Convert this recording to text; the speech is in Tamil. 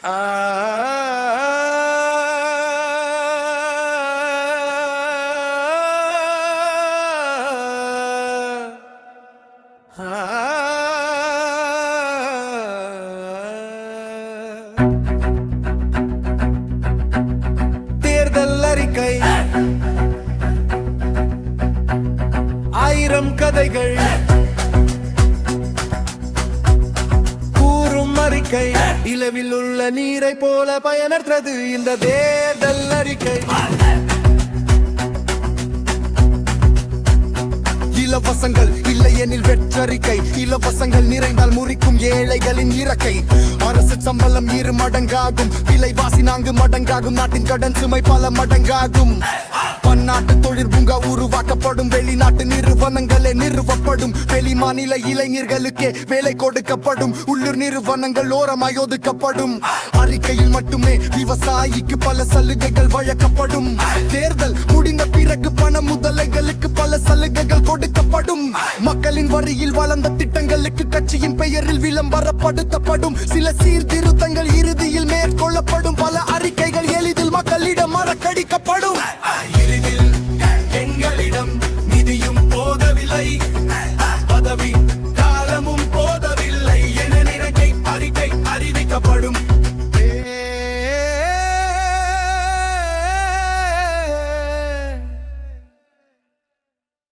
தேர்தல் அறிக்கை, ஆயிரம் கதைகள் கூறும் அறிக்கை, இலவில் உள்ள நீரை போல பயனற்றது இந்த தேர்தல் அறிக்கை. இலவசங்கள் இல்லையெனில் வெற்றறிக்கை, இலவசங்கள் நிறைந்தால் முறிக்கும் ஏழைகளின் இறக்கை. அரசு சம்பளம் 2 மடங்காகும், விலைவாசி 4 மடங்காகும், நாட்டின் கடன் சுமை பல மடங்காகும். பன்னாட்டு தொழில் பூங்கா உருவாக்கப்படும், வெளிநாட்டு நிறுவனங்களே நிறுவப்படும், வெளி மாநில இளைஞர்களுக்கே வேலை கொடுக்கப்படும், உள்ளூர் நிறுவனங்கள் ஓரமாய் ஒதுக்கப்படும். அறிக்கையில் மட்டுமே விவசாயிக்கு பல சலுகைகள் வழங்கப்படும். தேர்தல் முடிந்த பிறகு பண முதலைகளுக்கு பல சலுகைகள் கொடுக்கப்படும். மக்களின் வரியில் வளர்ந்த திட்டங்களுக்கு கட்சியின் பெயரில் விளம்பரப்படுத்தப்படும். சில சீர்திருத்தங்கள் இறுதியில் மேற்கொள்ளப்படும். பல அறிக்கைகள் எளிதில் மக்களிடம் மறக்கடிக்கப்படும்.